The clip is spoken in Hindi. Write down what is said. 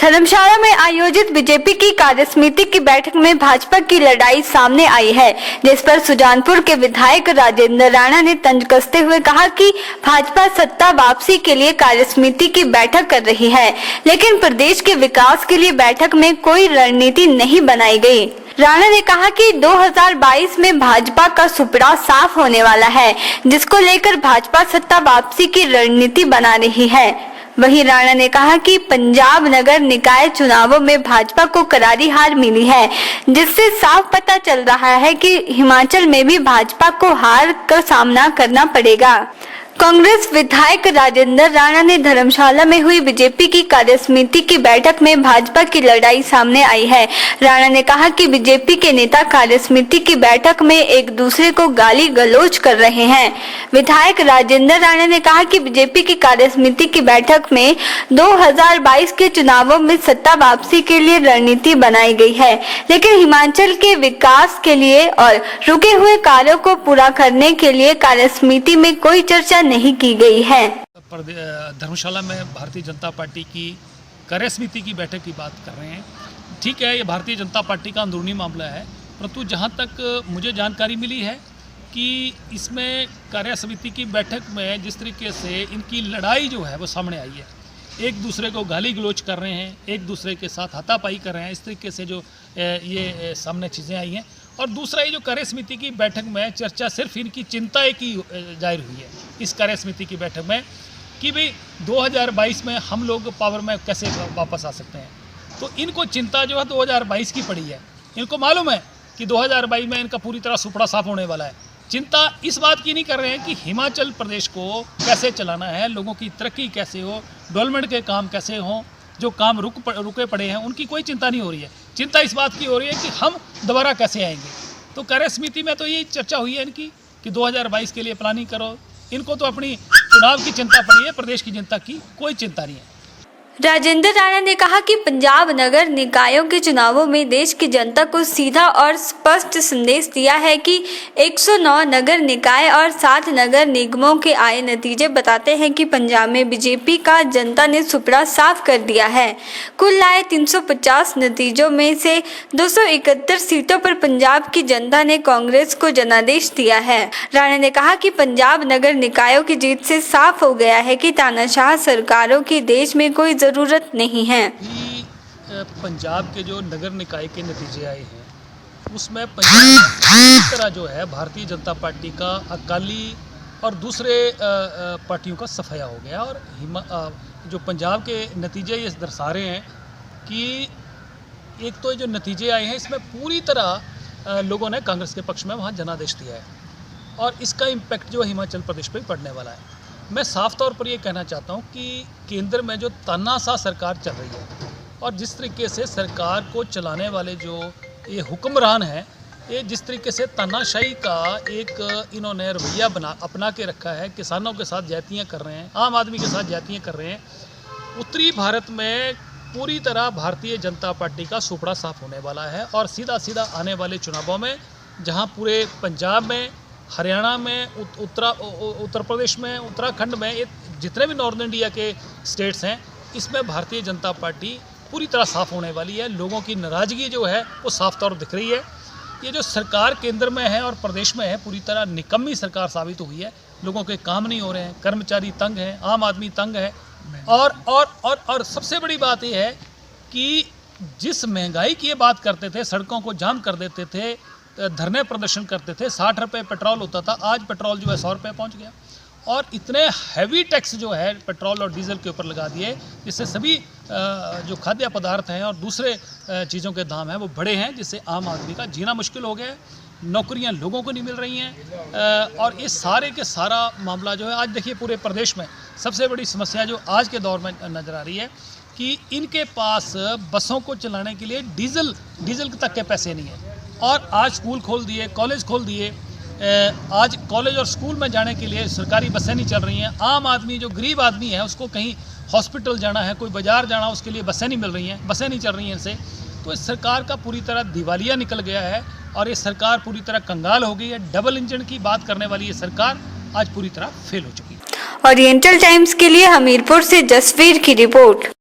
धर्मशाला में आयोजित बीजेपी की कार्यसमिति की बैठक में भाजपा की लड़ाई सामने आई है, जिस पर सुजानपुर के विधायक राजेंद्र राणा ने तंज कसते हुए कहा कि भाजपा सत्ता वापसी के लिए कार्यसमिति की बैठक कर रही है, लेकिन प्रदेश के विकास के लिए बैठक में कोई रणनीति नहीं बनाई गई। राणा ने कहा कि 2022 में भाजपा का सुपड़ा साफ होने वाला है, जिसको लेकर भाजपा सत्ता वापसी की रणनीति बना रही है। वहीं राणा ने कहा कि पंजाब नगर निकाय चुनावों में भाजपा को करारी हार मिली है, जिससे साफ पता चल रहा है कि हिमाचल में भी भाजपा को हार का सामना करना पड़ेगा। कांग्रेस विधायक राजेंद्र राणा ने धर्मशाला में हुई बीजेपी की कार्यसमिति की बैठक में भाजपा की लड़ाई सामने आई है। राणा ने कहा कि बीजेपी के नेता कार्यसमिति की बैठक में एक दूसरे को गाली गलौज कर रहे हैं। विधायक राजेंद्र राणा ने कहा कि बीजेपी की कार्यसमिति की बैठक में 2022 के चुनावों में सत्ता वापसी के लिए रणनीति बनाई गई है, लेकिन हिमाचल के विकास के लिए और रुके हुए कार्यों को पूरा करने के लिए कार्यसमिति में कोई चर्चा नहीं की गई है। धर्मशाला में भारतीय जनता पार्टी की कार्यसमिति की बैठक की बात कर रहे हैं। ठीक है, ये भारतीय जनता पार्टी का अंदरूनी मामला है, परंतु जहां तक मुझे जानकारी मिली है कि इसमें कार्यसमिति की बैठक में जिस तरीके से इनकी लड़ाई जो है वो सामने आई है, एक दूसरे को गाली गलौज कर रहे हैं, एक दूसरे के साथ हाथापाई कर रहे हैं, इस तरीके से जो ये सामने चीज़ें आई हैं। और दूसरा ये जो कार्यसमिति की बैठक में चर्चा सिर्फ इनकी चिंता की जाहिर हुई है इस कार्यसमिति की बैठक में कि भाई 2022 में हम लोग पावर में कैसे वापस आ सकते हैं। तो इनको चिंता जो है 2022 की पड़ी है। इनको मालूम है कि 2022 में इनका पूरी तरह सुपड़ा साफ होने वाला है। चिंता इस बात की नहीं कर रहे हैं कि हिमाचल प्रदेश को कैसे चलाना है, लोगों की तरक्की कैसे हो, डेवलपमेंट के काम कैसे हों, जो काम रुके पड़े हैं उनकी कोई चिंता नहीं हो रही है। चिंता इस बात की हो रही है कि हम दोबारा कैसे आएंगे। तो कार्यसमिति में तो यही चर्चा हुई है इनकी कि 2022 के लिए प्लानिंग करो। इनको तो अपनी चुनाव की चिंता पड़ी है, प्रदेश की जनता की कोई चिंता नहीं है। राजेंद्र राणा ने कहा कि पंजाब नगर निकायों के चुनावों में देश की जनता को सीधा और स्पष्ट संदेश दिया है कि 109 नगर निकाय और 7 नगर निगमों के आए नतीजे बताते हैं कि पंजाब में बीजेपी का जनता ने सुपड़ा साफ कर दिया है। कुल आए 350 नतीजों में से 271 सीटों पर पंजाब की जनता ने कांग्रेस को जनादेश दिया है। राणा ने कहा कि पंजाब नगर निकायों की जीत से साफ हो गया है कि तानाशाह सरकारों की देश में कोई जरूरत नहीं है। पंजाब के जो नगर निकाय के नतीजे आए हैं उसमें पंजाब की तरह जो है भारतीय जनता पार्टी का अकाली और दूसरे पार्टियों का सफाया हो गया। और जो पंजाब के नतीजे ये दर्शा रहे हैं कि एक तो जो नतीजे आए हैं इसमें पूरी तरह लोगों ने कांग्रेस के पक्ष में वहाँ जनादेश दिया है और इसका इम्पैक्ट जो हिमाचल प्रदेश पे पड़ने वाला है। मैं साफ तौर पर ये कहना चाहता हूँ कि केंद्र में जो तानाशाह सरकार चल रही है और जिस तरीके से सरकार को चलाने वाले जो ये हुक्मरान हैं, ये जिस तरीके से तानाशाही का एक इन्होंने रवैया अपना के रखा है, किसानों के साथ ज्यादतियाँ कर रहे हैं, आम आदमी के साथ ज्यादतियाँ कर रहे हैं। उत्तरी भारत में पूरी तरह भारतीय जनता पार्टी का सुपड़ा साफ होने वाला है और सीधा आने वाले चुनावों में जहाँ पूरे पंजाब में, हरियाणा में, उत्तर प्रदेश में, उत्तराखंड में, ये जितने भी नॉर्थ इंडिया के स्टेट्स हैं इसमें भारतीय जनता पार्टी पूरी तरह साफ होने वाली है। लोगों की नाराज़गी जो है वो साफ तौर दिख रही है। ये जो सरकार केंद्र में है और प्रदेश में है पूरी तरह निकम्मी सरकार साबित हुई है। लोगों के काम नहीं हो रहे हैं, कर्मचारी तंग हैं, आम आदमी तंग है। और सबसे बड़ी बात यह है कि जिस महंगाई की ये बात करते थे, सड़कों को जाम कर देते थे, धरने प्रदर्शन करते थे, 60 रुपये पेट्रोल होता था, आज पेट्रोल जो है 100 रुपये पहुँच गया। और इतने हैवी टैक्स जो है पेट्रोल और डीजल के ऊपर लगा दिए, जिससे सभी जो खाद्य पदार्थ हैं और दूसरे चीज़ों के दाम हैं वो बढ़े हैं, जिससे आम आदमी का जीना मुश्किल हो गया है। नौकरियां लोगों को नहीं मिल रही हैं और इस सारे के सारा मामला जो है आज देखिए पूरे प्रदेश में सबसे बड़ी समस्या जो आज के दौर में नज़र आ रही है कि इनके पास बसों को चलाने के लिए डीजल तक के पैसे नहीं हैं। और आज स्कूल खोल दिए, कॉलेज खोल दिए। आज कॉलेज और स्कूल में जाने के लिए सरकारी बसें नहीं चल रही हैं। आम आदमी जो गरीब आदमी है उसको कहीं हॉस्पिटल जाना है, कोई बाज़ार जाना, उसके लिए बसें नहीं मिल रही हैं, बसें नहीं चल रही हैं इनसे। तो इस सरकार का पूरी तरह दिवालिया निकल गया है और ये सरकार पूरी तरह कंगाल हो गई है। डबल इंजन की बात करने वाली ये सरकार आज पूरी तरह फेल हो चुकी है। ओरिएंटल टाइम्स के लिए हमीरपुर से जसवीर की रिपोर्ट।